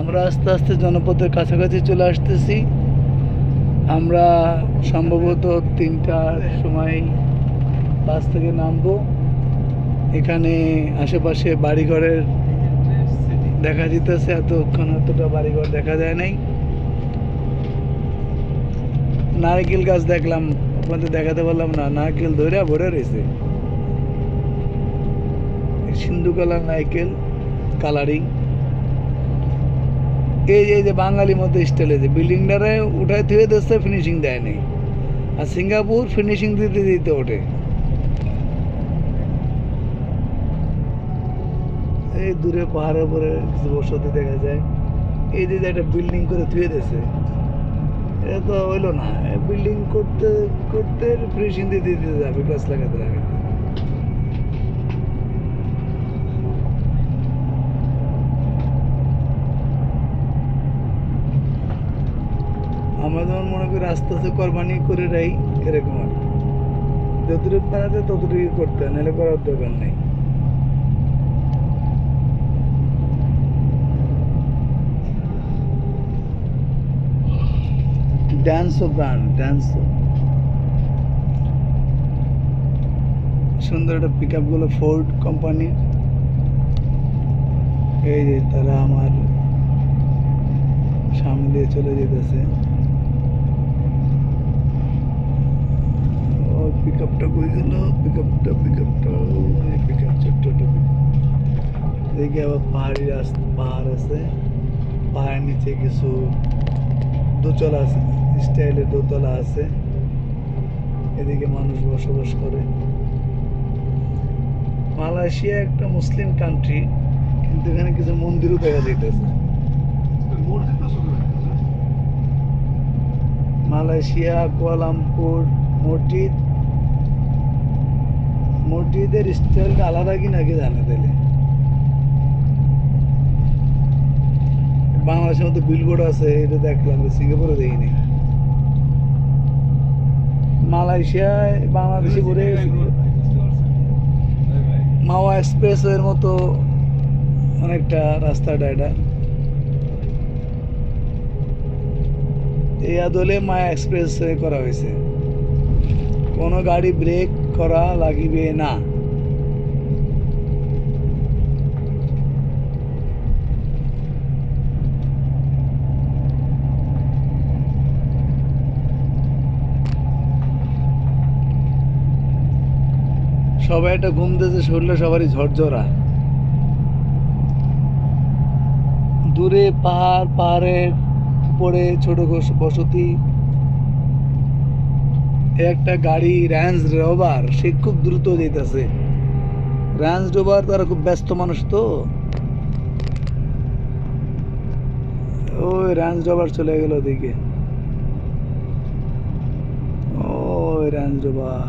আমরা আস্তে আস্তে জনপদের কাছাকাছি চলে আসতেছি। আমরা সম্ভবত 3টার সময় বাস থেকে নামবো। এখানে আশেপাশে বাড়িঘরের দেখা যেতেছে, এতক্ষণ এতটা বাড়িঘর দেখা যায় নাই। নারকেল গাছ দেখলাম, আপনাদের দেখাতে পারলাম না, নারকেল ধরে ভরে রয়েছে, সিন্ধু কালার নারকেল কালারিং। এই যে বাঙালি মতো স্টাইলে যে বিল্ডিংটারে উঠায় ধুয়ে দিচ্ছে, ফিনিশিং দেয় নাই। আর সিঙ্গাপুর ফিনিশিং দিতে দিতে ওঠে। এই দূরে পাহাড়ের উপরে কিছু বসতি দেখা যায়। এই যে একটা বিল্ডিং করে ধুয়ে দিয়েছে, এটা তো হইলো না। বিল্ডিং করতে করতে ফিনিশিং দিতে দিতে যাবে, গাছ লাগাতে লাগাতে। আমরা যেমন মনে করি আস্তে আস্তে কোরবানি করে রাই, এরকম আর কি। যতটুকু বানাতে ততটুকু করতে হয়, নাহলে করার দরকার নেই। ড্যান্সও ব্র্যান্ড, ড্যান্সও সুন্দর একটা পিক আপগুলো ফোর্ড কোম্পানির। এই যে তারা আমার সামনে দিয়ে চলে যেতেছে। পিক আপটা কই গেল? পিক আপটা পিক আপ ছোট্ট দেখি। আবার পাহাড় আছে, পাহাড়ের নিচে কিছু দোতলা আছে, স্টাইলের দোতলা আছে। এদিকে মানুষ বসবাস করে। মালয়েশিয়া একটা মুসলিম কান্ট্রি, কিন্তু এখানে কিছু মন্দিরও দেখা যাইতেছে। মালয়েশিয়া কুয়ালালামপুর মসজিদের স্টাইলটা আলাদা কি নাকি জানে তাহলে। বাংলাদেশের মধ্যে বিলবোর্ড আছে, এটা দেখলাম, সিঙ্গাপুরে দেখিনি। মালয়েশিয়ায় বাংলাদেশি করে মাওয়া এক্সপ্রেস এর মতো অনেকটা রাস্তাটা। এটা এই আদলে মায়া এক্সপ্রেস করা হয়েছে। কোনো গাড়ি ব্রেক করা লাগিবে না। সবাই একটা ঘুম দিয়েছে, শরীরে সবারই ঝরঝরা। দূরে পাহাড়ের উপরে ছোট বসতি। একটা গাড়ি রেঞ্জ রোভার, সে খুব দ্রুত যেতেছে। রেঞ্জ রোভার তারা খুব ব্যস্ত মানুষ তো, ওই রেঞ্জ রোভার চলে গেল ওদিকে। ওই রেঞ্জ রোভার,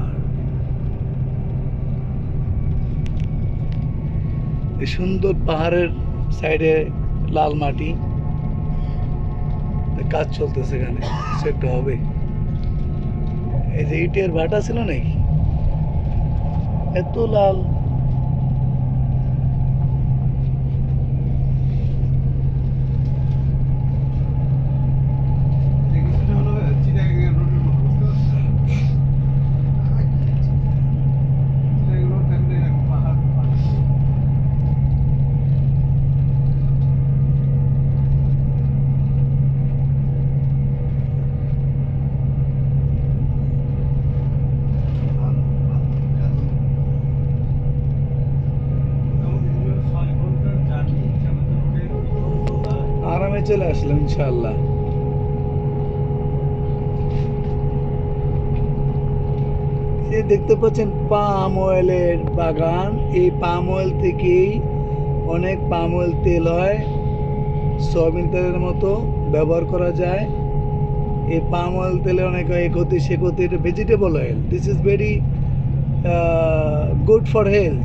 এই সুন্দর পাহাড়ের সাইডে লাল মাটি, কাজ চলতেছে এখানে, সেটা হবে। এই যে ইটের ভাটা ছিল নাকি, এত লাল। আরামে চলে আসলাম ইনশাআল্লাহ। এই দেখতে পাচ্ছেন পাম অয়েলের বাগান। এই পাম অয়েল থেকেই অনেক পাম অয়েল তেল হয়, সয়াবিন তেলের মতো ব্যবহার করা যায়। এই পাম অয়েল তেলে অনেক এ ক্ষতি সে ক্ষতি, এটা vegetable oil. This is very good for health.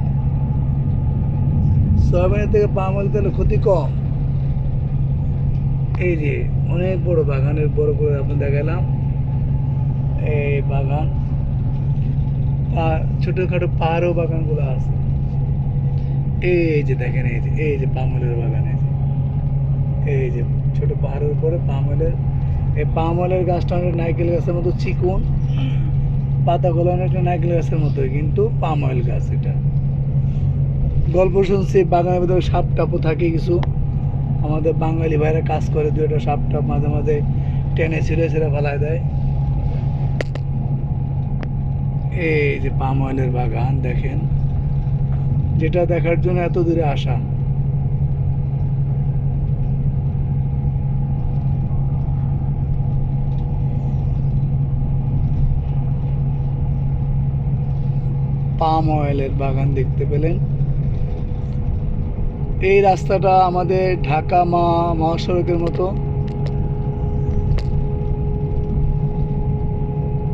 সয়াবিনের থেকে পাম অয়েল তেলের ক্ষতি কম। এই যে অনেক বড় বাগানের বড় করে আপনি দেখালাম। এই বাগান, ছোটখাটো পাহাড়ও বাগানগুলো আছে। এই যে দেখেন, এই যে পাম অয়েলের বাগান, এই যে ছোট পাহাড়ের উপরে পাম অয়েলের, এই পাম অয়েলের গাছটা অনেক নারকেল গাছের মতো চিকন, পাতাগুলো অনেকটা নারকেল গাছের মতোই, কিন্তু পাম অয়েল গাছ এটা। গল্প শুনছি বাগানের ভিতরে সাপ টাপও থাকে কিছু, আমাদের বাঙালি ভাইরা কাজ করে, দু একটা সাপ টাপ মাঝে মাঝে টেনে ছিঁড়ে ছিঁড়ে ফেলায় দেয়। এই যে পাম অয়েলের বাগান দেখেন, যেটা দেখার জন্য এত দূরে আসা। পাম অয়েলের বাগান দেখতে পেলেন। এই রাস্তাটা আমাদের ঢাকা মহাসড়কের মতো,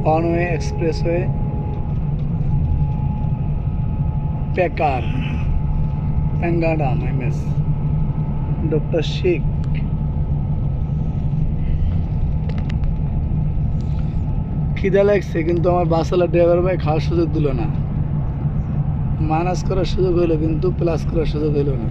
ওয়ানওয়ে এক্সপ্রেসওয়ে, পেকার, প্যাঙ্গাডাম, MS ডক্টর শেখ। খিদা লাগছে, কিন্তু আমার বাসওয়ালা ড্রাইভার ভাই খাওয়ার সুযোগ দিল না। মাইনাস করার সুযোগ হইলো, কিন্তু প্লাস করার সুযোগ হইলো না।